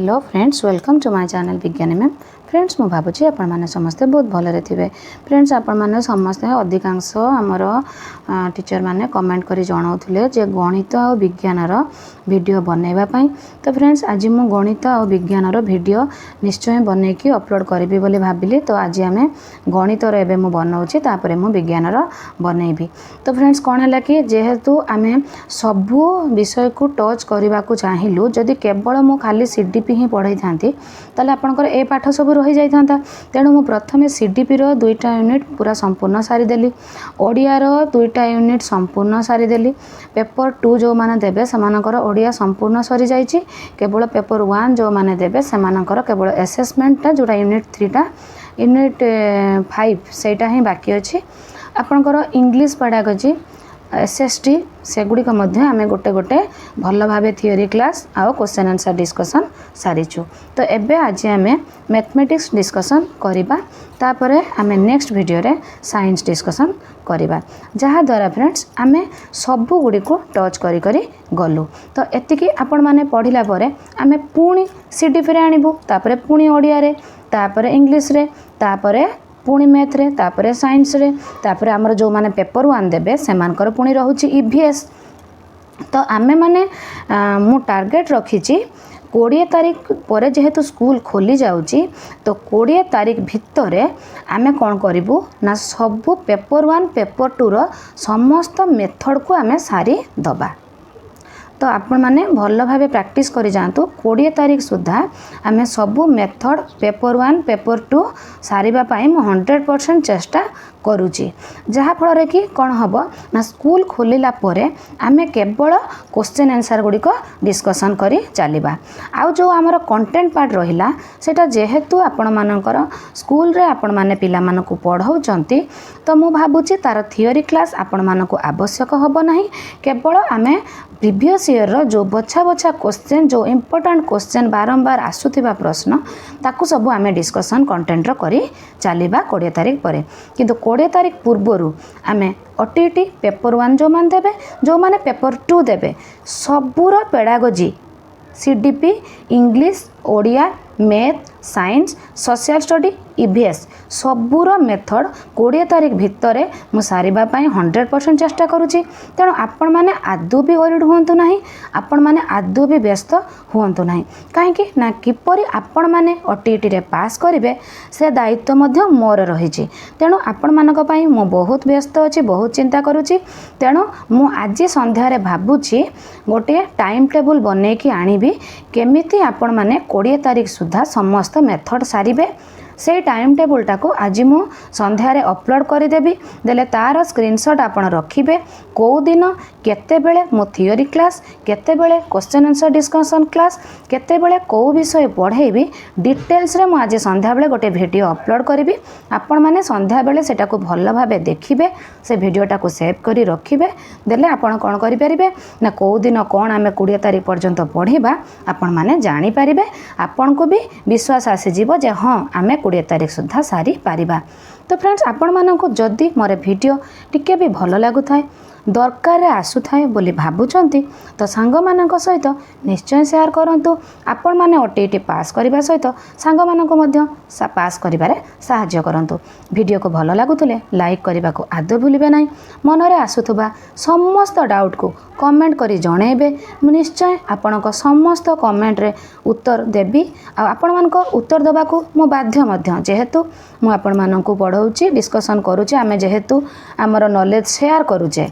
Hello friends, welcome to my channel Vigyani ma'am. Friends मु भावुची आपण मैंने समस्ते बहुत भलरे थे। फ्रेंड्स आपण मैंने समस्ते अधिकांश आमर टीचर मैंने कमेंट करी जनाऊले जे गणित और विज्ञान वीडियो बनवाई। तो फ्रेंड्स आज मु गणित और विज्ञान वीडियो निश्चय बनईकी अपलोड करी बोली भाविली। तो आज आम गणित एवं मुझे बनाऊँगी तापर मु विज्ञान बनईबी। तो फ्रेंड्स कौन है कि जेहेतु आम सबू विषय को टच करने को चाहिलु जदि केवल मु खाली सीडीपी ही पढ़ाई था ताले आपनकर ए पाठ सब रही जाइथा। तेणु मु प्रथमे सीडीपी रो 2टा यूनिट पूरा संपूर्ण सारीदेली, ओडिया रो 2टा यूनिट संपूर्ण सारीदेली। पेपर 2 जो माने देबे सेमानकर ओडिया संपूर्ण सरी जाइछि। केवल पेपर 1 जो माने देबे सेमानकर केवल असेसमेंट जोटा यूनिट 3टा यूनिट 5 सेटा ही बाकी अछि। आपनकर इंग्लिश पढ़ा गछि एसएसटी सेगुड़िक आम गोटे गोटे भल भाव थियोरी क्लास आउ क्वेश्चन आंसर डिस्कसन सारीचु। तो एबे आज आम मैथमेटिक्स डिस्कसन करिबा, तापरे आम नेक्स्ट वीडियो रे साइंस डिस्कसन करिबा, जहाँ द्वारा फ्रेंड्स आम सबू गुड़ी को टच करी करी गलु। तो एतिकी आपण माने पढ़िला परे आम पुणी सीडीपी रे आनिबु, तापरे पुणी ओडिया रे, तापरे इंग्लिश रे, तापरे पुणी मैथ रे, तापरे साइंस रे, तापरे आमर जो माने पेपर 1 देबे सेमानकर पुणी रहउची ईवीएस। तो आमे माने मु टार्गेट रखीची 20 तारीख पर जेहेतु स्कूल खोली जाउची तो 20 तारीख भितर आमे कौन करिबु ना सबू पेपर 1 पेपर 2 रो समस्त मेथड को आमे सारी दबा। तो आपण माने भल भाव प्रैक्टिस करी जांतु। 20 तारीख सुधा आमे सबू मेथड पेपर 1 पेपर 2 सारिबा पाई मु 100% चेष्टा करूची, जहाँ फल कि कौन हम ना स्कूल खोलिला परे आमे केवल क्वेश्चन आंसर गुड़िक डिस्कसन करी चलिबा। आउ जो आमर कंटेंट पार्ट रहिला सेटा जेहेतु आपण मानकर स्कूल रे आपण माने पिला मानकु पढ़ाउचंती तो मु भाबुची तार थियोरी क्लास आपण मानकु आवश्यक हबो नाही। केवल आमे प्रीवियस ईयर रो जो बछा बछा क्वेश्चन जो इम्पोर्टेंट क्वेश्चन बारंबार आसुथिबा प्रश्न ताकू सब आमे डिस्कसन कंटेंट रो करी चलिबा 20 तारीख परे। किंतु 20 तारीख पूर्वर आमे ओटीटी पेपर 1 जो मान देबे, जो माने पेपर 2 देबे सबूर pedagogy CDP English Odia math science social study EVS सबूर मेथड 20 तारीख भितर मु सारिबा पाई 100% चेष्टा करूची। तेणु आपण माने आदौ भी वरीड हुंतु नाही, आपण माने आदौ भी व्यस्त हुंतु नाही। काहेकि ना किपरि आपण माने ओटीटी रे पास करिवे से दायित्व मध्य मोर रहिची। तेणु आपण मानक पाई मु बहुत व्यस्त अछि, बहुत चिंता करूची। तेणु मु आज संध्या रे भाबुची गोटे टाइम टेबल बनै कि आनिबी केमिति आपण माने 20 तारीख सुधा समस्त मेथड सारिबे। से टाइम टेबलटा को आज मु संध्यारे अपलोड करदेवी, देले तार स्क्रीनशॉट आपण रखिबे। कौ दिन केते बेले मो थियोरी क्लास, केते बेले क्वेश्चन आंसर डिस्कशन क्लास, केते बेले कौ विषय पढ़ेबी डिटेल्स रे मु आज संध्या बेले गोटे वीडियो अपलोड करिवि। आपण माने संध्या बेले सेटा को भल भाबे देखिबे, से वीडियोटा को सेव करी रखिबे। देले आपण कोन करि परिबे ना कौ दिन कोन आमे 20 तारीख पर्यंत पढ़िबा आपण माने जानि परिबे। आपण को भी विश्वास आसी जीवो जे हां आमे 20 तारीख सुधा सारी पारिबा। तो फ्रेंड्स आपण मानक जदि मोर वीडियो टिके भी भल लागु थाए दरकार आसु थाए बोली भाबुचंती तो सांग मानक सहित निश्चय शेयर करंतु। आपण माने ओटीटी पास करबा सहित सांग मानक मध्य पास करिबारे सहाय्य करंतु। वीडियो को भल लागुतले लाइक करबा को आदौ भूलिबे नाही। मनरे आसुथबा समस्त डाउट को कमेंट करी जणेबे, मु निश्चय आपणक समस्त कमेंट रे उत्तर देबी। आ आपण मानक उत्तर देबा को मु बाध्य मध्य, जेहेतु मु आपण मानकु पढाउची डिस्कशन करूची, आमे जेहेतु हमर नॉलेज शेयर करूचे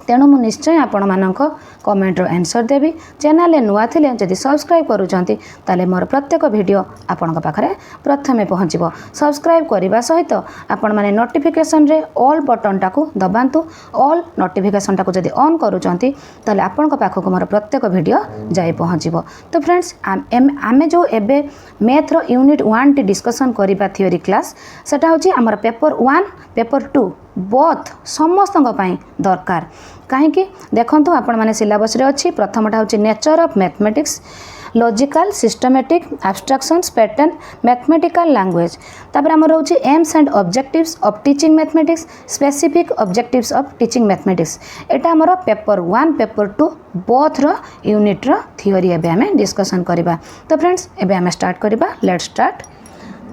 तेणु मु निश्चय आपण मानक कमेंट रो आंसर देबी। चैनल नुआ थिले जदि सब्सक्राइब करूचंती ताले मोर प्रत्येक वीडियो आपनक पाखरे प्रथमे पहुँचबो। सब्सक्राइब करबा सहित आपण माने नोटिफिकेशन रे ऑल बटन टाकू दबांतु। ऑल नोटिफिकेशन टाकू जदि ऑन करूचंती ताले आपनक पाखको मोर प्रत्येक वीडियो जाई पहुँचबो। तो फ्रेंड्स आमे जो एबे मैथ रो यूनिट 1 टी डिस्कशन करबा थियोरी क्लास सेटा होची हमर पेपर 1 पेपर 2 बोथ समस्त दरकार। कहीं देखु आपण मैंने सिलेबस रे अच्छी प्रथमटा हूँ nature of mathematics logical systematic abstractions pattern mathematical language तापर आम रोचे AIIMS and objectives of teaching mathematics specific objectives of teaching mathematics एटा आमर पेपर 1 पेपर 2 बोथ रो यूनिट रो थियोरी एबे हमें डिस्कशन करबा। तो फ्रेंड्स एबे हमें स्टार्ट करबा लेट्स स्टार्ट।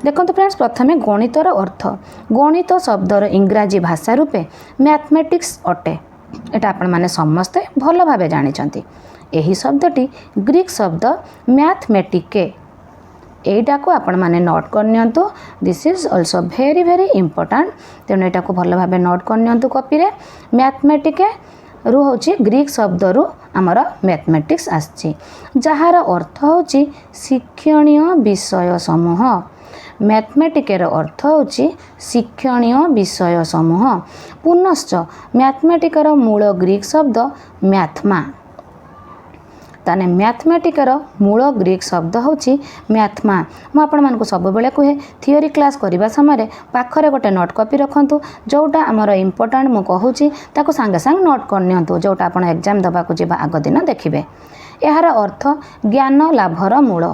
देखो फ्रेंड्स प्रथमे गणितर अर्थ गणित शब्दर इंग्राजी भाषा रूपे मैथमेटिक्स अटे एटा आपण माने समस्ते भल भाबे जानिचंती। एही शब्दटी ग्रीक शब्द मैथमेटिके एटा को आपण माने नोट कर नियंतु this is also very very important तेणु एटा को भल भाबे नोट कर नियंतु कॉपी रे मैथमेटिके रु होची ग्रीक शब्द रु आमर मैथमेटिक्स आछि जहार अर्थ होची शिक्षणीय विषय समूह मैथमेटिकर अर्थ होची शिक्षणीय विषय समूह पुनश्च मैथमेटिकर मूल ग्रीक शब्द मैथमा ताने मैथमेटिकर मूल ग्रीक शब्द होची मैथमा मु आपण मानकु सब बेले कहे थियोरी क्लास करबा समय पाखरे गोटे नोट कॉपी रखंतु जोटा हमर इंपोर्टेंट मु कहूची ताको संगे संग नोट कर नियंतु जोटा आपण एग्जाम दबा को जेबा आगो दिन देखिबे। एहार अर्थ ज्ञान लाभर मूल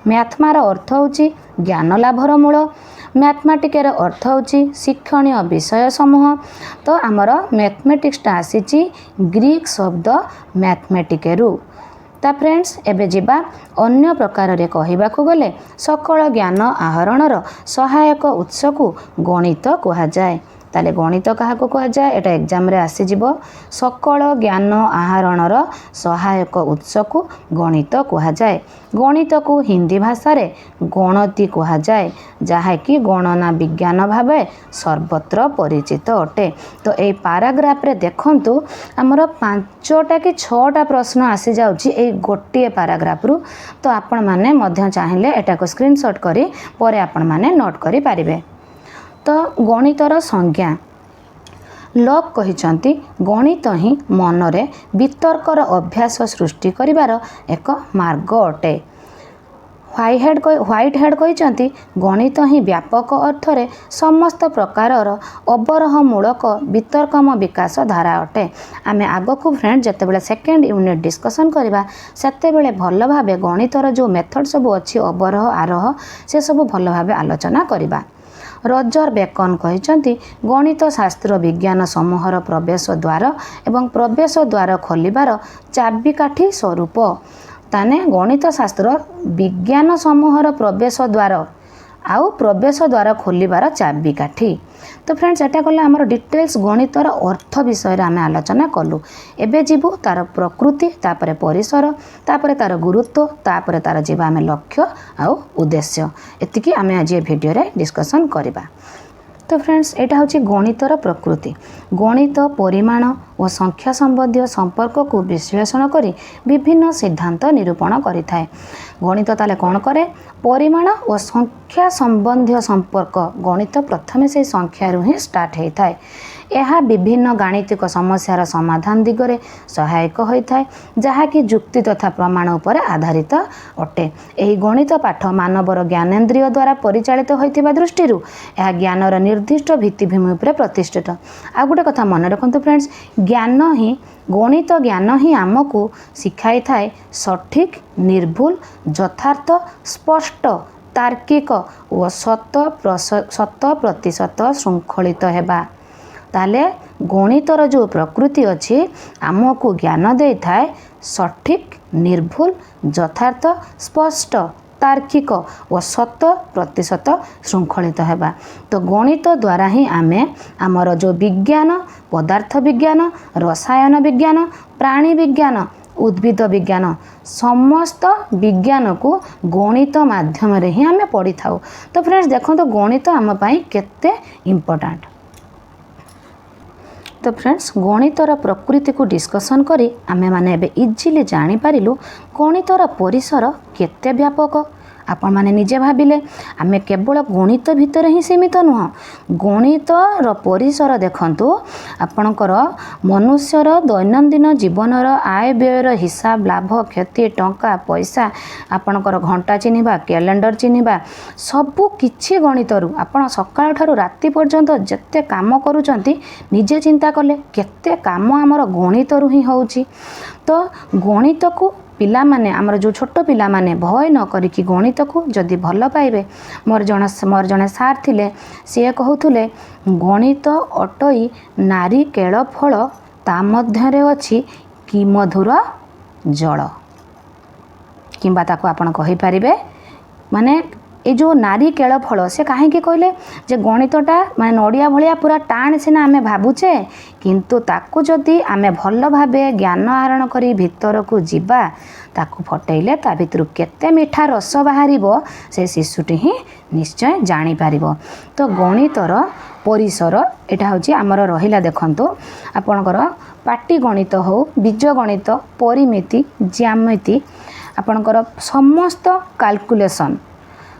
मैथमार अर्थ होची ज्ञान लाभर मूल मैथमेटिकर अर्थ होची शिक्षणीय विषय समूह। तो आमर मैथमेटिक्सटा आसीची ग्रीक शब्द मैथमेटिकेरु। ता फ्रेंड्स एबे जिबा अन्य प्रकार रे कहिबा को गले सकल ज्ञान आहरणर सहायक उत्स को गणित कहा जाए। ताले गणित क्या कह जाए एटा एग्जाम रे आसी जिवो सकल ज्ञान आहरणर सहायक उत्स को गणित कहा जाए। गणित को हिंदी भाषा रे गणति कहा जाए जहा कि गणना विज्ञान भावे सर्वत्र परिचित अटे। तो ए पैराग्राफ रे देखंतु हमर 5टा कि 6टा प्रश्न आसी जाउची ए गोटे पैराग्राफ रु। तो आपण माने मध्य चाहिले एटा को स्क्रीनशॉट करी परे आपण माने नोट करि पारिबे। तो गणितर संज्ञा लॉक कहिचंती गणित ही मनरे वितर्कर अभ्यास सृष्टि करिवार एक मार्ग अटे। व्हाइट हेड कहिचंती गणित ही व्यापक अर्थरे समस्त प्रकारर अवरोहमूलक वितर्कम विकास धारा अटे। आमे आगो को फ्रेंड जते बेले सेकेंड यूनिट डिस्कशन करबा सेते बेले भल भाबे गणितर जो मेथड सब अछि अवरोह आरोह से सब भल भाबे आलोचना करबा। रजर बेकन कहिचंती गणित शास्त्र विज्ञान समूहर प्रवेश द्वार एवं प्रवेश द्वार खोलिबार चाबिकाठी स्वरूप ताने गणित शास्त्र विज्ञान समूहर प्रवेश द्वार आउ प्रवेश द्वार खोलिबार चाबिकाठी। तो फ्रेंड्स एटा कले आमर डिटेल्स गणितर अर्थ विषय रे आमे आलोचना कलु। एबे जीवु तार प्रकृति तापरे परिसर तापरे तार गुरुत्व तापरे तार जीवा आमे लक्ष्य आउ उद्देश्य एतिकी आमे आज ए वीडियो रे डिस्कशन करिबा। तो फ्रेंड्स एटा होची गणितर प्रकृति गणित परिमाण और संख्या संबंधी संपर्क को विश्लेषण करी विभिन्न सिद्धांत निरूपण करिथाए। गणित ताले कौन करे परिमाण और संख्या संबंधी संपर्क गणित प्रथमे से संख्या रु ही स्टार्ट होता है। यह विभिन्न गाणितिक समस्यार समाधान दिगरे सहायक होता है जहा कि जुक्ति तथा प्रमाण उपर आधारित अटे। यही गणित पाठ मानवर ज्ञानेन्द्रिय द्वारा परिचालित होइतिबा दृष्टि यह ज्ञानर निर्दिष्ट भित्तिभूमि उपर प्रतिष्ठित। आ गोटे कथा मन रखंतु फ्रेंड्स ज्ञान ही गणित ज्ञान ही आमको शिखाई थाए सठिक निर्भुल यथार्थ स्पष्ट तार्किक और शत प्रतिशत श्रृंखलित हेबा। ताले गणितर जो प्रकृति अच्छी आमको ज्ञान दे थाए सठिक निर्भुल यथार्थ स्पष्ट तार्किक और शत प्रतिशत श्रृंखलित हेबा। तो गणित द्वारा ही आमे आमर जो विज्ञान पदार्थ विज्ञान रसायन विज्ञान प्राणी विज्ञान उद्भिद विज्ञान समस्त विज्ञान को गणित माध्यम रे ही आमे पढ़ी थाउ। तो फ्रेंड्स देखो तो गणित आम पाई केते इम्पोर्टेंट। तो फ्रेंड्स गणितर प्रकृति को डिस्कसन करी आमे माने एबे इजिली जानी पारिलु गणितर परिसर केते व्यापक। आपण माने निजे भाबिले आमे केवल गणित भितर ही सीमित नुह गणितर परिसर देखंतु आपणकर मनुष्यर दैनंदिन जीवनर आय व्ययर हिसाब लाभ क्षति टंका पैसा आपणकर घंटा चिन्हिबा कैलेंडर चिन्हिबा सबु किछि गणितरु आपण सकाळ ठारू राति पर्यंत जत्ते काम करूचंती निजे चिंता कले केते काम हमर गणितरु ही होउची। तो गणित को पिला माने आमर जो छोट पिला माने भय न करिकी गणित को जदि भल पाइबे मोर जड़े सार थिले सी कहूले गणित अटई नारी केळ फल ता मध्यरे अछि कि मधुर जल किंबा ताको आपण कहि पारिबे माने ये जो नारी केळ फल से कहीं कहले जे गणितटा माने नड़िया भलिया पूरा टाण सीना आमे भाबुचे किंतु ताकू जदि आमे भल भाबे ज्ञान आहरण करी भितर को जीवा ताकू फटेइले ता भितर केते मीठा रस बाहरिबो से शिशुटी ही निश्चय जानी पारिबो। तो गणितर परिसर एटा होची आमर रहिला देखंतु आपणकर पाटी गणित हो बीज गणित परिमिति ज्यामिति आपणकर समस्त कैलकुलेशन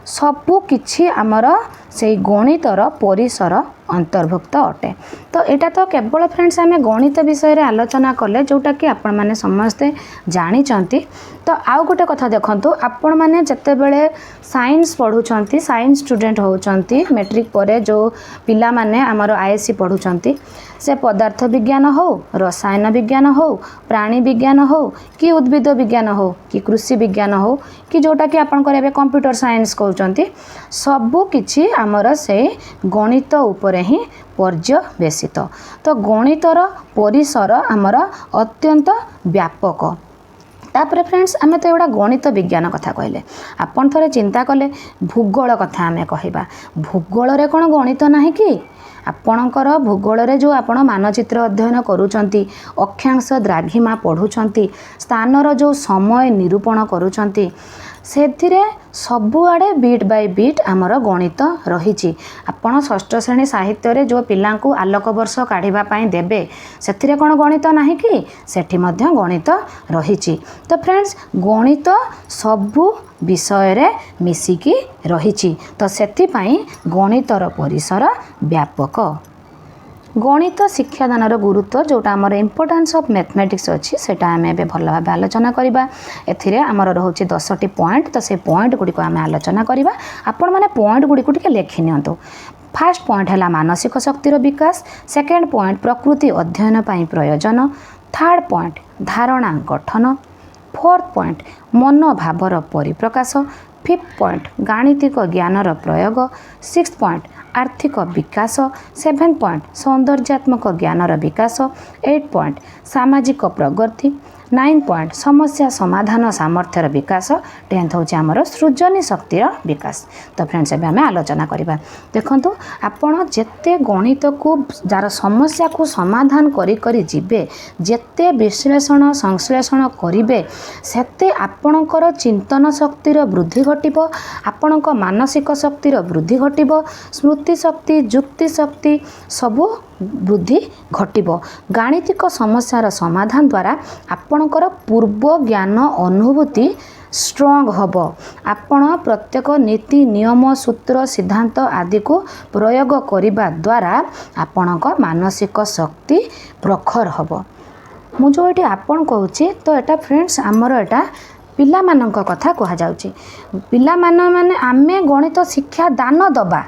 सबु किछि आमर से गणितर परिसर अंतर्भुक्त अटे। तो यहाँ तो केवल फ्रेंड्स आम गणित विषय रे आलोचना कले जोटा कि आपण माने समस्ते जानी। तो आउ गोटे कथा देखंतु आपण माने जते बेले साइंस पढ़ुचंती साइंस स्टूडेंट होउचंती मैट्रिक परे जो पिला माने आमर आईएससी पढ़ुचंती से पदार्थ विज्ञान हो रसायन विज्ञान हो प्राणी विज्ञान हो कि उद्भिद विज्ञान हो कि कृषि विज्ञान हो कि जोटा कि आपण करे कंप्यूटर साइंस कहउचंती सबु किछि आमर से गणित उपरे ही पर्यवेसित। तो गणितर परिसर आमर अत्यंत व्यापक। तापर फ्रेंड्स आमे तो एवढा गणित विज्ञान कथा कहले आपण थरे चिंता कले भूगोल कथा आमे कहिबा भूगोल रे कोन गणित नाही कि आपणकर भूगोल रे जो आपण मानचित्र अध्ययन करूचंती अक्षांश द्राघिमा पढ़ुचंती स्थानर जो समय निरूपण करूचंती से सबुआड़े बीट बाय बीट आमर गणित रही। आपण षष्ठ श्रेणी साहित्य रे जो पिला को आलोक वर्ष काढ़ा देवे से कौन गणित नाही कि सेठी मध्य गणित रही। तो फ्रेंड्स गणित सबु विषय रे मिसिकी रही। तो सेथिपाई गणितर परिसर व्यापक। गणित शिक्षादानर गुरुत्व जोटा आमर इम्पोर्टेंस ऑफ मैथमेटिक्स अच्छी सेटा आम ए भल भाव आलोचना करवा एथिरे आमर रोचे 10टी पॉइंट। तो से पॉइंट गुड़ी आम आलोचना करवा आपण मैंने पॉइंट गुड़ी को लिखि नियंतु। फास्ट पॉइंट है मानसिक शक्तिर विकास सेकेंड पॉइंट प्रकृति अध्ययन पाई प्रयोजन थर्ड पॉइंट धारणा गठन फोर्थ पॉइंट मनोभावर परिप्रकाश फिफ्थ पॉइंट गाणितिक ज्ञानर प्रयोग सिक्स्थ पॉइंट आर्थिक विकास सेवेन पॉइंट सौंदर्यात्मक ज्ञानर विकास एट पॉइंट सामाजिक प्रगति नाइन पॉइंट समस्या समाधान सामर्थ्यर विकास टेन्थ हूँ आमर सृजनी शक्तिर विकास। तो फ्रेंड्स एबे आमे आलोचना करबा देखंतु आपण जेते गणित को जार समस्या को समाधान करी करी जिबे जेते विश्लेषण संश्लेषण करिवे सेते आपणकर चिंतन शक्तिर वृद्धि घटिबो आपणक मानसिक शक्तिर वृद्धि घटिबो स्मृति शक्ति युक्ति शक्ति सबु वृद्धि घटिबो। गाणितिक समस्यार समाधान द्वारा आपणकर पूर्व ज्ञान अनुभूति स्ट्रंग हब आपण प्रत्येक नीति नियम सूत्र सिद्धांत आदि को प्रयोग करिबा द्वारा आपणक मानसिक शक्ति प्रखर हब। मु जो एटी आपण कहूची तो एटा फ्रेंड्स आमर एटा पिला मानक कथा कहा जाउची पिला माने आमे गणित शिक्षा दान दबा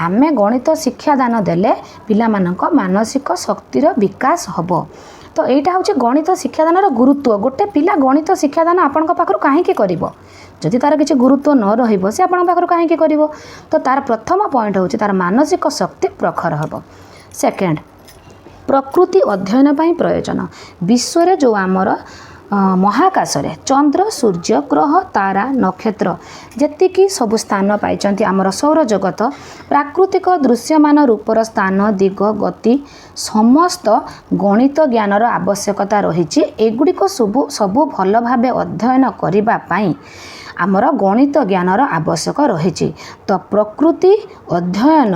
आमे गणित शिक्षा दान देले पिला मानक मानसिक शक्तिर विकास हब। तो यहाँ हूँ गणित शिक्षादान गुरुत्व गोटे पिला गणित शिक्षादान आपण पाखर कहीं करिवो जदि तार किसी गुरुत्व न रहिबो से आपण पाखर कहीं करिवो। तो तार प्रथम पॉइंट हूँ तार मानसिक शक्ति प्रखर हब। सेकेंड प्रकृति अध्ययन पाई प्रयोजन विश्व रे जो आमर महाकाश रे चंद्र सूर्य ग्रह तारा नक्षत्र जेतिकी सबु स्थान पाइचंती आमर सौर जगत प्राकृतिक दृश्यमान रूपर स्थान दिग गति समस्त गणित ज्ञानर आवश्यकता रही। एगुड़िक सबु भल भावे अध्ययन करिबा पाई आमर गणित ज्ञानर आवश्यक रही। तो प्रकृति अध्ययन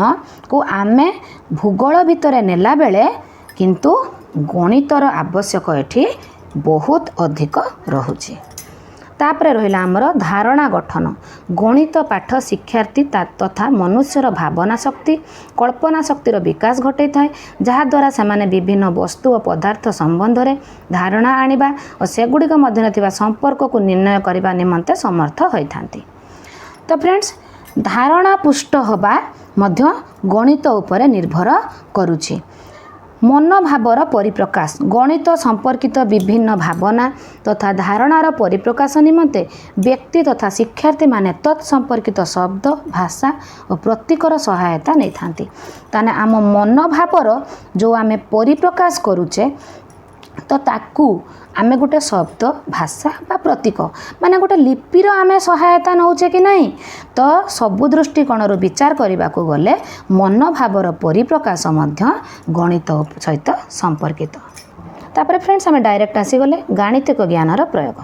को आमे भूगोल भितर नेला बेले किंतु गणितर आवश्यक एठी बहुत अधिक रहुछि। तापरे रहिला आमर धारणा गठन गणित पाठ शिक्षार्थी तथा मनुष्यर भावना शक्ति कल्पना शक्तिर विकास घटे थाए जहाद्वारा से विभिन्न वस्तु और पदार्थ संबंध में धारणा आनिबा और सेगुड़िक मध्य थिबा संपर्क को निर्णय करने निमंते समर्थ होइथांती। तो फ्रेंड्स धारणा पुष्ट होबा मध्य गणित उपरे निर्भर करुछि। मनोभावर परिप्रकाश गणित संपर्कित विभिन्न भावना तथा धारणार परिप्रकाश निमंते व्यक्ति तथा शिक्षार्थी माने तत्संपर्कित शब्द भाषा और प्रतीकर सहायता नहीं थांती। ताने आम मनोभावर जो आम परिप्रकाश करुचे तो ताकू आमे गोटे शब्द भाषा बा प्रतीक माने गोटे लिपिर आमे सहायता नौचे कि नहीं तो सबु दृष्टिकोण विचार करने को गले मनोभावर परिप्रकाश मध्य गणित सहित संपर्कित। तापर फ्रेंड्स आम डायरेक्ट आसीगले गाणितिक ज्ञानर प्रयोग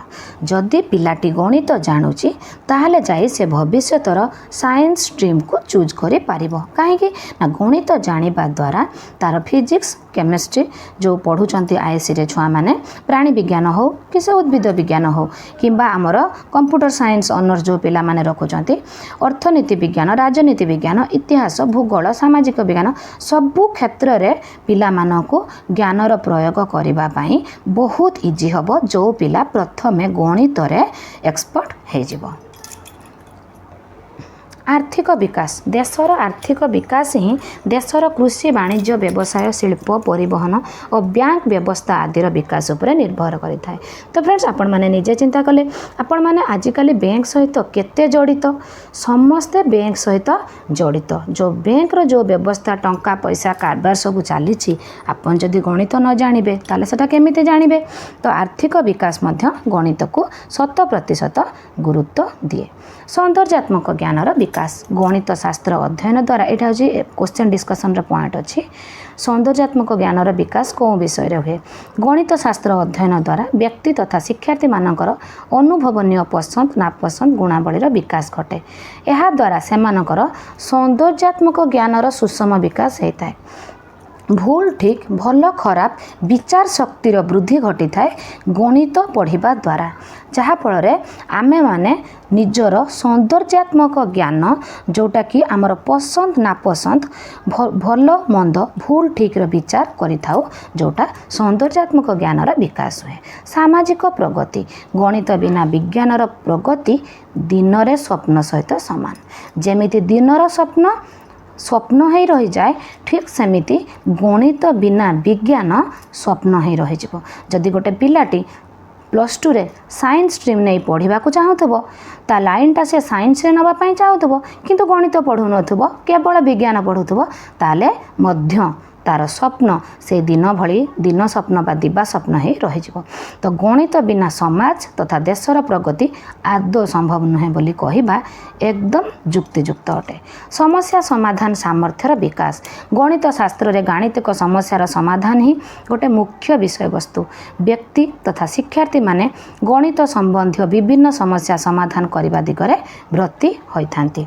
जदि पिलाटी गणित जानुची ताहले जाई से भविष्यतर साइंस स्ट्रीम को चूज करि पारिबो काहे ना गणित जानिबा द्वारा तार फिजिक्स केमिस्ट्री जो पढ़ुचंती आईएससी रे छुआ माने प्राणी विज्ञान हो कि से उद्भिद विज्ञान हो किंबा आमर कंप्यूटर साइंस ऑनर्स जो पिला माने रखुचंती अर्थनीति विज्ञान राजनीति विज्ञान इतिहास भूगोल सामाजिक विज्ञान सबु क्षेत्र रे पिला मानकु ज्ञानर प्रयोग करिबा पाई बहुत इजी हबो जो पिला प्रथमे गणित रे एक्सपर्ट हे जिवो। आर्थिक विकास देशर आर्थिक विकास ही देशर कृषि वाणिज्य व्यवसाय शिल्प परिवहन और बैंक व्यवस्था आदिर विकास उपर निर्भर करिथाय। तो फ्रेंड्स आपण माने निजे चिंता कले आपण माने आजिकाली बैंक सहित केते जड़ित समस्ते बैंक सहित जड़ित जो बैंक रो जो व्यवस्था टंका पैसा कारबार सब चली आपण जदि गणित न जानिबे ताले सेटा केमिते जानिबे। तो आर्थिक विकास मध्य गणित को 100% गुरुत्व दिए। सौंदर्यात्मक ज्ञानर विकास गणित शास्त्र अध्ययन द्वारा यहाँ हूँ क्वेश्चन डिस्कसन पॉइंट अच्छी सौंदर्यात्मक ज्ञानर विकास कौ विषय रे हुए गणित शास्त्र अध्ययन द्वारा व्यक्ति तथा शिक्षार्थी मानकर अनुभवनीय पसंद नापसंद गुणावलीर विकास घटे। यह द्वारा सेमानकर सौंदर्यात्मक ज्ञानर सुषम विकास होता है। भूल ठीक भल खराब विचार शक्तिर वृद्धि घटी थाए गणित पढ़िबा द्वारा जहाँफल आमे माने निजर सौंदर्यात्मक ज्ञान जोटा कि आमर पसंद नापसंद भल मंद भूल ठीक विचार करिथाउ जोटा सौंदर्यात्मक ज्ञानर विकास हुए। सामाजिक प्रगति गणित बिना विज्ञानर प्रगति दिनरे स्वप्न सहित सामान जेमिति दिनर स्वप्न स्वप्न ही रही जाए ठीक सेमिति गणित बिना विज्ञान स्वप्न ही रही जिवो। जदि गोटे पिलाटी +2 रे साइंस स्ट्रीम नहीं पढ़ा चाहूब ता लाइनटा से साइंस रे नवापाई चाहूब किंतु गणित पढ़ू नथुब केवल विज्ञान पढ़ुथुब ताले मध्य तार स्वप्न से दिन भली दिन स्वप्न बा दिवा स्वप्न ही रही जिवो। तो गणित बिना समाज तथा देशर प्रगति आदौ संभव नुहे बोली कहिबा एकदम युक्तियुक्त अटे। समस्या समाधान सामर्थ्यर विकास गणित शास्त्र रे गाणितिक समस्यार समाधान ही गोटे मुख्य विषय वस्तु व्यक्ति तथा शिक्षार्थी माने गणित संबंधी विभिन्न समस्या समाधान करने दिगरे ब्रती होइथांती।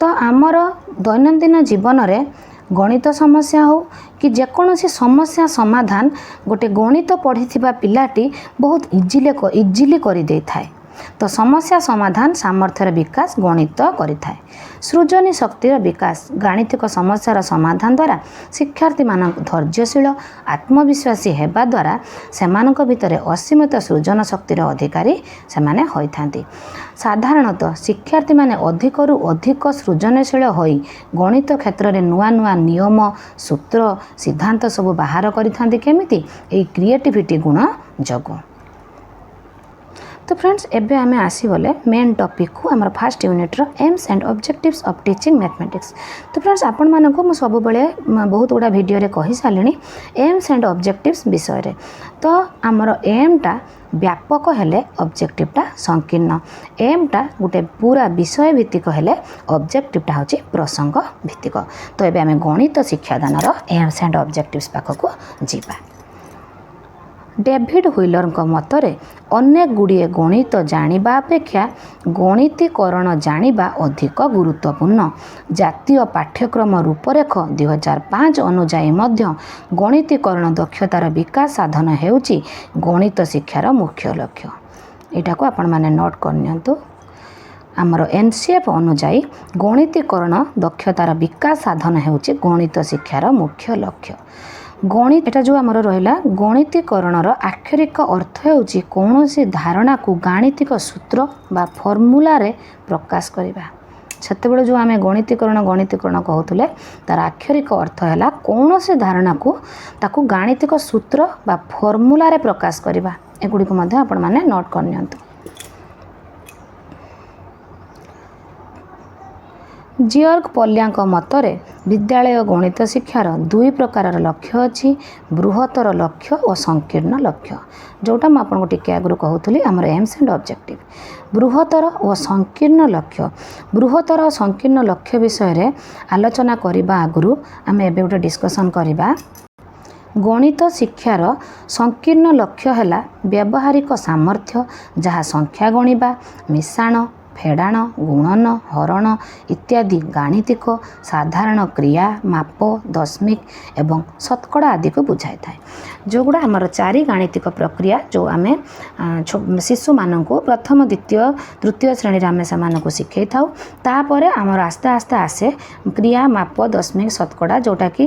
तो आमर दैनंदिन जीवन रे गणित समस्या हो कि जेकोसी समस्या समाधान गोटे गणित पढ़ी पिलाटी बहुत इजिली कर दे थाए। तो समस्या समाधान सामर्थ्यर विकास गणित करिथाए। सृजनी शक्तिर विकास गाणितिक समस्यार समाधान द्वारा शिक्षार्थी मान धैर्यशील आत्मविश्वासी हेबा द्वारा सेमानक भितरे असीमित सृजन शक्तिर अधिकारी सेमाने होइथांती। साधारणतः शिक्षार्थी माने अधिकरू अधिक सृजनशील होई गणित क्षेत्र में नुआ नुआ नियम सूत्र सिद्धांत सब बाहर करिथांती केमिति एई क्रिएटिविटी गुण जगो। तो फ्रेंड्स एबे आमे आसीगले मेन टॉपिक को आमर फर्स्ट यूनिट रो aims and objectives of teaching mathematics. तो फ्रेंड्स आपण मानको मु सब बेले बहुत गुड़ा वीडियो रे कहि सालिनी एम्स एंड ऑब्जेक्टिव्स विषय रे। तो आमर एमटा व्यापक हेले ऑब्जेक्टिवटा संकीर्ण एमटा गोटे पूरा विषय भित्तिक हेले ऑब्जेक्टिवटा होची प्रसंग भित्तिक। तो एबे आमे गणित शिक्षादानर एम्स एंड ऑब्जेक्टिव्स पाखको जीवा। डेविड व्हीलर मतरे अनेक गुड़िए गणित जानिबा अपेक्षा गणितीकरण जानिबा अधिक गुरुत्वपूर्ण। जातीय पाठ्यक्रम रूपरेख 2005 अनुजाई मध्य गणितीकरण दक्षतार विकास साधन हेउची गणित शिक्षार मुख्य लक्ष्य। एटा को आपण माने नोट करनियंतु। आमर एनसीएफ अनुजाई गणितीकरण दक्षतार विकास साधन हेउची गणित शिक्षार मुख्य लक्ष्य। गणित एटा जो आमर रहिला गणितीकरणर आक्षरिक अर्थ हेउची कौनसी धारणा को गाणितिक सूत्र बा फॉर्मूला रे प्रकाश करिबा। ସେତେବେଳେ ଯେଉଁ ଆମେ ଗଣିତୀକରଣ କହୁଥିଲେ ତାର ଆକ୍ଷରିକ ଅର୍ଥ ହେଲା କୌଣସି ଧାରଣାକୁ ତାକୁ ଗାଣିତିକ ସୂତ୍ର ବା ଫର୍ମୁଲାରେ ପ୍ରକାଶ କରିବା। ଏଗୁଡ଼ିକୁ ମଧ୍ୟ ଆପଣମାନେ ନୋଟ୍ କରିନିଅନ୍ତୁ। ଜିଅର୍ଗ ପଲ୍ୟାଙ୍କ ମତରେ ବିଦ୍ୟାଳୟ ଗଣିତ ଶିକ୍ଷାର ଦୁଇ ପ୍ରକାରର ଲକ୍ଷ୍ୟ ଅଛି, ବୃହତ୍ତର ଲକ୍ଷ୍ୟ ଓ ସଂକୀର୍ଣ୍ଣ ଲକ୍ଷ୍ୟ। ଯେଉଁଟା ମୁଁ ଆପଣଙ୍କୁ ଟିକେ ଆଗରୁ କହୁଥିଲି ଆମର ଏମ୍ସ ଆଣ୍ଡ ଅବଜେକ୍ଟିଭ। ବୃହତ୍ତର ଓ ସଂକୀର୍ଣ୍ଣ ଲକ୍ଷ୍ୟ। ବୃହତ୍ତର ଓ ସଂକୀର୍ଣ୍ଣ ଲକ୍ଷ୍ୟ ବିଷୟରେ ଆଲୋଚନା କରିବା ଆଗରୁ ଆମେ ଏବେ ଗୋଟେ ଡିସ୍କସନ୍ କରିବା। ଗଣିତ ଶିକ୍ଷାର ସଂକୀର୍ଣ୍ଣ ଲକ୍ଷ୍ୟ ହେଲା ବ୍ୟବହାରିକ ସାମର୍ଥ୍ୟ, ଯାହା ସଂଖ୍ୟା ଗଣିବା, ମିଶାଣ, ଫେଡ଼ାଣ, ଗୁଣନ, ହରଣ ଇତ୍ୟାଦି ଗାଣିତିକ ସାଧାରଣ କ୍ରିୟା, ମାପ, ଦଶମିକ ଏବଂ ଶତକଡ଼ା ଆଦିକୁ ବୁଝାଇଥାଏ। ଯେଉଁଗୁଡ଼ା ଆମର 4 ଗାଣିତିକ ପ୍ରକ୍ରିୟା ଯେଉଁ ଆମେ ଶିଶୁମାନଙ୍କୁ ପ୍ରଥମ ଦ୍ୱିତୀୟ ତୃତୀୟ ଶ୍ରେଣୀରେ ଆମେ ସେମାନଙ୍କୁ ଶିଖାଇଥାଉ। ତାପରେ ଆମର ଆସ୍ତେ ଆସ୍ତେ ଆସେ କ୍ରିୟା, ମାପ, ଦଶମିକ, ଶତକଡ଼ା, ଯେଉଁଟାକି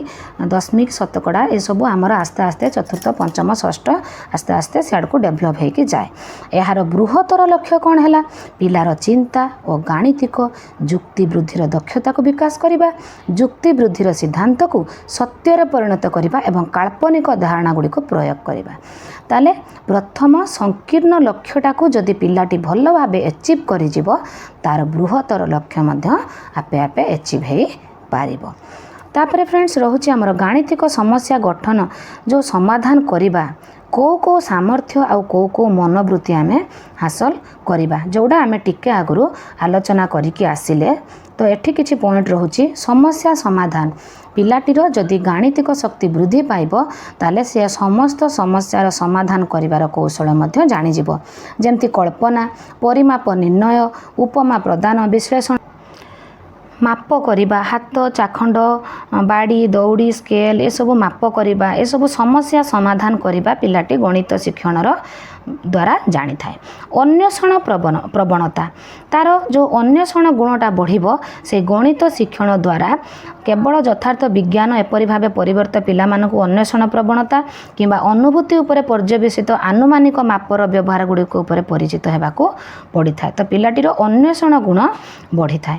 ଦଶମିକ, ଶତକଡ଼ା ଏସବୁ ଆମର ଆସ୍ତେ ଆସ୍ତେ ଚତୁର୍ଥ, ପଞ୍ଚମ, ଷଷ୍ଠ ଆସ୍ତେ ଆସ୍ତେ ସିଆଡ଼କୁ ଡେଭଲପ୍ ହୋଇକି ଯାଏ। ଏହାର ବୃହତ୍ତର ଲକ୍ଷ୍ୟ କ'ଣ ହେଲା? ପିଲାର ଚିନ୍ତା ଓ ଗାଣିତିକ ଯୁକ୍ତି ବୃଦ୍ଧିର ଦକ୍ଷତାକୁ ବିକାଶ କରିବା, ଯୁକ୍ତି ବୃଦ୍ଧିର ସିଦ୍ଧାନ୍ତକୁ ସତ୍ୟରେ ପରିଣତ କରିବା ଏବଂ କାଳ୍ପନିକ ଧାରଣା ଗୁଡ଼ିକୁ ପ୍ରୟୋଗ କରିବା। ତାହେଲେ ପ୍ରଥମ ସଂକୀର୍ଣ୍ଣ ଲକ୍ଷ୍ୟଟାକୁ ଯଦି ପିଲାଟି ଭଲ ଭାବେ ଏଚିଭ୍ କରିଯିବ ତାର ବୃହତ୍ତର ଲକ୍ଷ୍ୟ ମଧ୍ୟ ଆପେ ଆପେ ଏଚିଭ୍ ହୋଇପାରିବ। ତାପରେ ଫ୍ରେଣ୍ଡସ୍ ରହୁଛି ଆମର ଗାଣିତିକ ସମସ୍ୟା ଗଠନ, ଯେଉଁ ସମାଧାନ କରିବା କେଉଁ ସାମର୍ଥ୍ୟ ଆଉ କେଉଁ ମନୋବୃତ୍ତି ଆମେ ହାସଲ କରିବା, ଯେଉଁଟା ଆମେ ଟିକେ ଆଗରୁ ଆଲୋଚନା କରିକି ଆସିଲେ। ତ ଏଠି କିଛି ପଏଣ୍ଟ ରହୁଛି। ସମସ୍ୟା ସମାଧାନ, ପିଲାଟିର ଯଦି ଗାଣିତିକ ଶକ୍ତି ବୃଦ୍ଧି ପାଇବ ତାହେଲେ ସେ ସମସ୍ତ ସମସ୍ୟାର ସମାଧାନ କରିବାର କୌଶଳ ମଧ୍ୟ ଜାଣିଯିବ। ଯେମିତି କଳ୍ପନା, ପରିମାପ ନିର୍ଣ୍ଣୟ, ଉପମା ପ୍ରଦାନ, ବିଶ୍ଳେଷଣ, ମାପ କରିବା, ହାତ, ଚାଖଣ୍ଡ, ବାଡ଼ି, ଦଉଡ଼ି, ସ୍କେଲ୍ ଏସବୁ ମାପ କରିବା, ଏସବୁ ସମସ୍ୟା ସମାଧାନ କରିବା ପିଲାଟି ଗଣିତ ଶିକ୍ଷଣର ଦ୍ୱାରା ଜାଣିଥାଏ। ଅନ୍ୱେଷଣ ପ୍ରବଣତା, ତାର ଯେଉଁ ଅନ୍ୱେଷଣ ଗୁଣଟା ବଢ଼ିବ ସେ ଗଣିତ ଶିକ୍ଷଣ ଦ୍ୱାରା କେବଳ ଯଥାର୍ଥ ବିଜ୍ଞାନ ଏପରି ଭାବେ ପରିବର୍ତ୍ତ ପିଲାମାନଙ୍କୁ ଅନ୍ୱେଷଣ ପ୍ରବଣତା କିମ୍ବା ଅନୁଭୂତି ଉପରେ ପର୍ଯ୍ୟବେସିତ ଆନୁମାନିକ ମାପର ବ୍ୟବହାର ଗୁଡ଼ିକ ଉପରେ ପରିଚିତ ହେବାକୁ ପଡ଼ିଥାଏ। ତ ପିଲାଟିର ଅନ୍ୱେଷଣ ଗୁଣ ବଢ଼ିଥାଏ।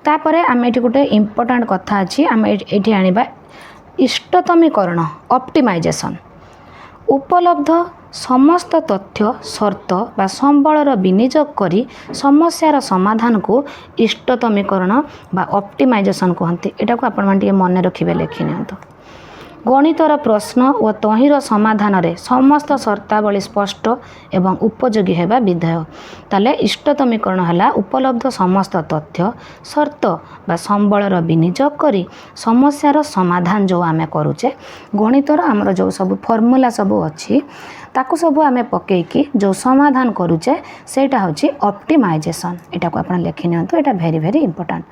ତାପରେ ଆମେ ଏଠି ଗୋଟେ ଇମ୍ପୋର୍ଟାଣ୍ଟ କଥା ଅଛି, ଆମେ ଏଠି ଆଣିବା ଇଷ୍ଟତମୀକରଣ, ଅପ୍ଟିମାଇଜେସନ୍। ଉପଲବ୍ଧ ସମସ୍ତ ତଥ୍ୟ, ସର୍ତ୍ତ ବା ସମ୍ବଳର ବିନିଯୋଗ କରି ସମସ୍ୟାର ସମାଧାନକୁ ଇଷ୍ଟତମୀକରଣ ବା ଅପ୍ଟିମାଇଜେସନ୍ କୁହନ୍ତି। ଏଟାକୁ ଆପଣମାନେ ଟିକେ ମନେ ରଖିବେ, ଲେଖି ନିଅନ୍ତୁ। ଗଣିତର ପ୍ରଶ୍ନ ଓ ତହିଁର ସମାଧାନରେ ସମସ୍ତ ସର୍ତ୍ତାବଳୀ ସ୍ପଷ୍ଟ ଏବଂ ଉପଯୋଗୀ ହେବା ବିଧେୟ। ତାହେଲେ ଇଷ୍ଟତମୀକରଣ ହେଲା ଉପଲବ୍ଧ ସମସ୍ତ ତଥ୍ୟ, ସର୍ତ୍ତ ବା ସମ୍ବଳର ବିନିଯୋଗ କରି ସମସ୍ୟାର ସମାଧାନ ଯେଉଁ ଆମେ କରୁଛେ, ଗଣିତର ଆମର ଯେଉଁ ସବୁ ଫର୍ମୁଲା ସବୁ ଅଛି ତାକୁ ସବୁ ଆମେ ପକେଇକି ଯେଉଁ ସମାଧାନ କରୁଛେ ସେଇଟା ହେଉଛି ଅପ୍ଟିମାଇଜେସନ୍। ଏଟାକୁ ଆପଣ ଲେଖି ନିଅନ୍ତୁ, ଏଇଟା ଭେରି ଭେରି ଇମ୍ପୋର୍ଟାଣ୍ଟ।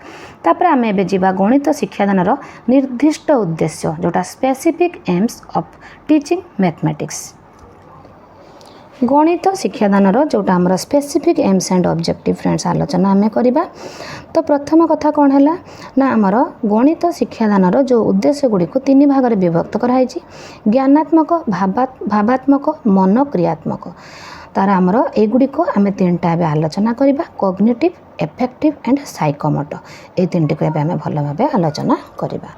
ତାପରେ ଆମେ ଏବେ ଯିବା ଗଣିତ ଶିକ୍ଷାଦାନର ନିର୍ଦ୍ଦିଷ୍ଟ ଉଦ୍ଦେଶ୍ୟ, ଯେଉଁଟା specific AIIMS of teaching mathematics. ଗଣିତ ଶିକ୍ଷାଦାନର ଯେଉଁଟା ଆମର specific AIIMS and objective friends ଆଲୋଚନା ଆମେ କରିବା। ତ ପ୍ରଥମ କଥା କ'ଣ ହେଲା ନା ଆମର ଗଣିତ ଶିକ୍ଷାଦାନର ଯେଉଁ ଉଦ୍ଦେଶ୍ୟ ଗୁଡ଼ିକୁ 3 ଭାଗରେ ବିଭକ୍ତ କରାଯାଇଛି, ଜ୍ଞାନାତ୍ମକ, ଭାବାତ୍ମକ, ମନୋକ୍ରିୟାତ୍ମକ। ତାର ଆମର ଏଗୁଡ଼ିକ ଆମେ 3ଟା ଏବେ ଆଲୋଚନା କରିବା, କଗ୍ନିଟିଭ୍, ଏଫେକ୍ଟିଭ୍ ଆଣ୍ଡ ସାଇକୋମୋଟର। ଏଇ 3ଟିକୁ ଏବେ ଆମେ ଭଲ ଭାବେ ଆଲୋଚନା କରିବା।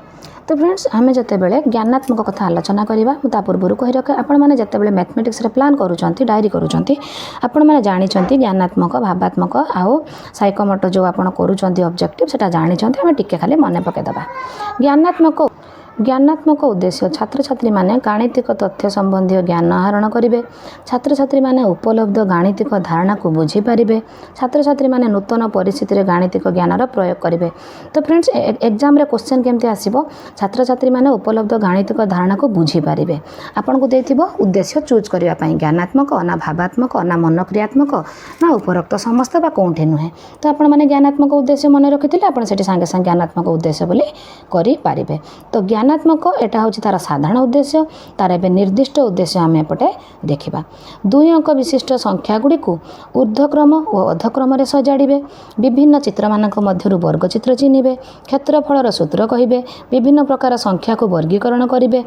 ତ ଫ୍ରେଣ୍ଡସ୍ ଆମେ ଯେତେବେଳେ ଜ୍ଞାନାତ୍ମକ କଥା ଆଲୋଚନା କରିବା, ମୁଁ ତା ପୂର୍ବରୁ କହି ରଖେ ଆପଣମାନେ ଯେତେବେଳେ ମ୍ୟାଥମେଟିକ୍ସରେ ପ୍ଲାନ୍ କରୁଛନ୍ତି, ଡାଏରୀ କରୁଛନ୍ତି, ଆପଣମାନେ ଜାଣିଛନ୍ତି ଜ୍ଞାନାତ୍ମକ, ଭାବାତ୍ମକ ଆଉ ସାଇକୋମୋଟର ଯେଉଁ ଆପଣ କରୁଛନ୍ତି ଅବଜେକ୍ଟିଭ୍ ସେଇଟା ଜାଣିଛନ୍ତି, ଆମେ ଟିକେ ଖାଲି ମନେ ପକାଇଦେବା। ଜ୍ଞାନାତ୍ମକ ଉଦ୍ଦେଶ୍ୟ, ଛାତ୍ରଛାତ୍ରୀମାନେ ଗାଣିତିକ ତଥ୍ୟ ସମ୍ବନ୍ଧୀୟ ଜ୍ଞାନ ଆହରଣ କରିବେ, ଛାତ୍ରଛାତ୍ରୀମାନେ ଉପଲବ୍ଧ ଗାଣିତିକ ଧାରଣାକୁ ବୁଝିପାରିବେ, ଛାତ୍ରଛାତ୍ରୀମାନେ ନୂତନ ପରିସ୍ଥିତିରେ ଗାଣିତିକ ଜ୍ଞାନର ପ୍ରୟୋଗ କରିବେ। ତ ଫ୍ରେଣ୍ଡସ୍ ଏକ୍ଜାମ୍ରେ କ୍ୱେଶ୍ଚନ୍ କେମିତି ଆସିବ, ଛାତ୍ରଛାତ୍ରୀମାନେ ଉପଲବ୍ଧ ଗାଣିତିକ ଧାରଣାକୁ ବୁଝିପାରିବେ। ଆପଣଙ୍କୁ ଦେଇଥିବ ଉଦ୍ଦେଶ୍ୟ ଚୁଜ୍ କରିବା ପାଇଁ, ଜ୍ଞାନାତ୍ମକ ନା ଭାବାତ୍ମକ ନା ମନୋକ୍ରିୟାତ୍ମକ ନା ଉପରୋକ୍ତ ସମସ୍ତ ବା କେଉଁଠି ନୁହେଁ। ତ ଆପଣମାନେ ଜ୍ଞାନାତ୍ମକ ଉଦ୍ଦେଶ୍ୟ ମନେ ରଖିଥିଲେ ଆପଣ ସେଠି ସାଙ୍ଗେ ସାଙ୍ଗେ ଜ୍ଞାନାତ୍ମକ ଉଦ୍ଦେଶ୍ୟ ବୋଲି କରିପାରିବେ। ତ ଜ୍ଞାନାତ୍ମକ ଏଟା ହେଉଛି ତାର ସାଧାରଣ ଉଦ୍ଦେଶ୍ୟ, ତାର ଏବେ ନିର୍ଦ୍ଦିଷ୍ଟ ଉଦ୍ଦେଶ୍ୟ ଆମେ ଏପଟେ ଦେଖିବା। 2 ଅଙ୍କ ବିଶିଷ୍ଟ ସଂଖ୍ୟା ଗୁଡ଼ିକୁ ঊର୍ଦ୍ଧ୍ୱକ୍ରମ ଓ ଅଧକ୍ରମରେ ସଜାଡ଼ିବେ, ବିଭିନ୍ନ ଚିତ୍ରମାନଙ୍କ ମଧ୍ୟରୁ ବର୍ଗଚିତ୍ର ଚିହ୍ନିବେ, କ୍ଷେତ୍ରଫଳର ସୂତ୍ର କହିବେ, ବିଭିନ୍ନ ପ୍ରକାର ସଂଖ୍ୟାକୁ ବର୍ଗୀକରଣ କରିବେ।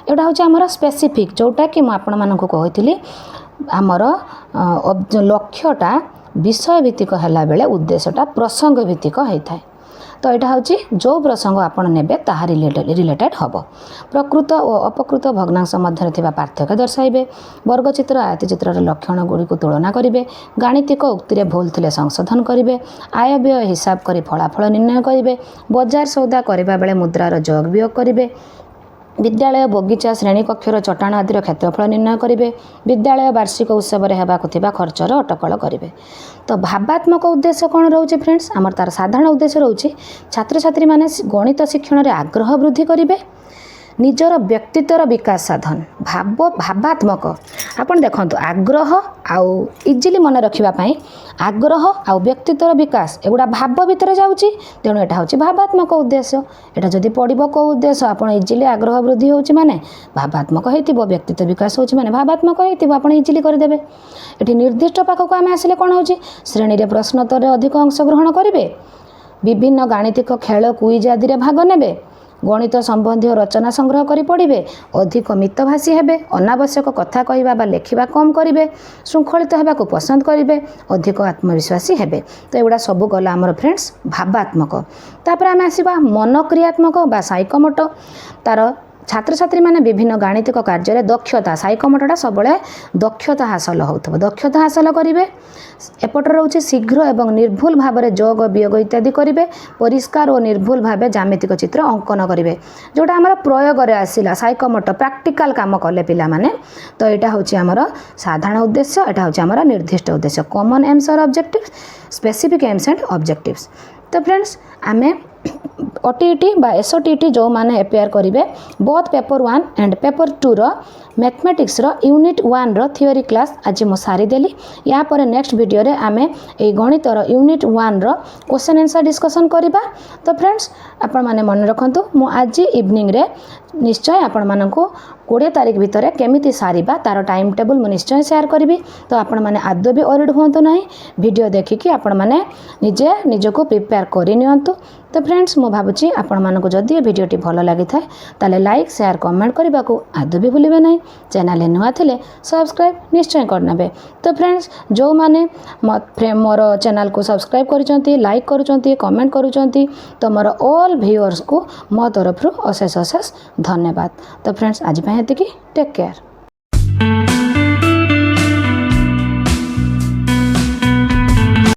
ଏଇଟା ହେଉଛି ଆମର ସ୍ପେସିଫିକ୍, ଯେଉଁଟାକି ମୁଁ ଆପଣମାନଙ୍କୁ କହିଥିଲି ଆମର ଲକ୍ଷ୍ୟଟା ବିଷୟ ଭିତ୍ତିକ ହେଲା ବେଳେ ଉଦ୍ଦେଶ୍ୟଟା ପ୍ରସଙ୍ଗ ଭିତ୍ତିକ ହୋଇଥାଏ। तो यहाँ हूँ जो प्रसंग आपण नेबे ताहा रिलेटेड हम प्रकृत और अपकृत भग्नांश मध्य थिबा पार्थक्य दर्शाइबे वर्गचित्र आयतचित्र लक्षण गुड़ी तुलना करेंगे गाणितिक उक्ति भूल थिले संशोधन करेंगे आय व्यय हिसाब कर फलाफल निर्णय करेंगे बजार सौदा करबा बेले मुद्रार जोग वियोग करेंगे विद्यालय बगीचा श्रेणी कक्षर चट्टाण आदि क्षेत्रफल निर्णय करेंगे विद्यालय वार्षिक उत्सव में खर्चर अटकल करेंगे तो भावात्मक उद्देश्य कौन रोचे फ्रेंड्स आमर तार साधारण उद्देश्य रोचे छात्र छात्री माने गणित शिक्षण में आग्रह वृद्धि करेंगे निजर व्यक्तित्वर विकास साधन भावात्मक आपन देखंतु आग्रह आउ इजिली मन रखिबापी आग्रह आउ व्यक्तित्वर विकास एगुड़ा भाव भितर जाऊँगी तेणु यहाँ हूँ भावात्मक उद्देश्य यहाँ जदि पढ़ो कौ उद्देश्य आपड़ इजिली आग्रह वृद्धि होची माने भावात्मक हो व्यक्तित्व विकास होची माने भावात्मक हो आप इजिली करदे ये निर्दिष्ट पाखक आम आसिले कौन हो श्रेणी में प्रश्नोत्तर अधिक अंशग्रहण करेंगे विभिन्न गाणितिक खेल क्विज आदि भाग नेबे गणित संबंधी रचना संग्रह करी पढ़े अधिक मितभाषी हेबे अनावश्यक कथा कहवा बा लेखिबा कम करेंगे श्रृंखलित होगा पसंद करेंगे अधिक आत्मविश्वासी हेबे तो एगुड़ा सब गला आमर फ्रेंड्स भावात्मक तापर आम आसवा मनक्रियात्मक बा साइकोमोटर तार छात्र छात्री माने विभिन्न गाणितिक कार्य दक्षता साइकोमोटरटा सब दक्षता हासिल होता दक्षता हासिल करेंगे एपटर रोचे शीघ्र एवं निर्भुल भाव में जोग वियोग इत्यादि करेंगे परिष्कार और निर्भुल भाव ज्यामितिक चित्र अंकन करेंगे जोटा आमर प्रयोग आसला साइकोमोटर प्रैक्टिकल काम कले पिला माने तो यहाँ हूँ आमर साधारण उद्देश्य यहाँ हूँ आमर निर्दिष्ट उद्देश्य कॉमन एम्स और objectives specific aims and objectives तो फ्रेंड्स आमे ओटीईटी बा एसओटीईटी जो माने अपेयर करेंगे बोथ पेपर 1 एंड पेपर 2 रो मैथमेटिक्स रो यूनिट 1 रो थियोरी क्लास आज मु सारीदेली या पर नेक्स्ट वीडियो रे आमे ए गणित रो यूनिट 1 रो क्वेश्चन आंसर डिस्कशन करिबा तो फ्रेंड्स आपण माने मन रखंतु मु आज इवनिंग रे निश्चय आपण माननको 20 तारीख भितर केमिति सारिबा तार टाइम टेबल मु निश्चय शेयर करिवि तो आपण माने आदौ भी ओरिड होंतु नाही वीडियो देखिकी आपण माने निजे निजको प्रिपेयर करि नियंतु तो फ्रेंड्स मु भाबुची आपण मानको जदि ए वीडियोटी भल लागि थाए ताले लाइक शेयर कमेंट करबा को आदौ भी भूलिबे नाही चैनल नुआ थिले सब्सक्राइब निश्चय करनेबे तो फ्रेंड्स जो माने मोर चैनल को सब्सक्राइब करिसंती लाइक करूचंती कमेंट करूचंती तो मोर ऑल व्यूअर्स को मो तरफ अशेष अशेष धन्यवाद तो फ्रेंड्स आज एतिकी टेक केयर।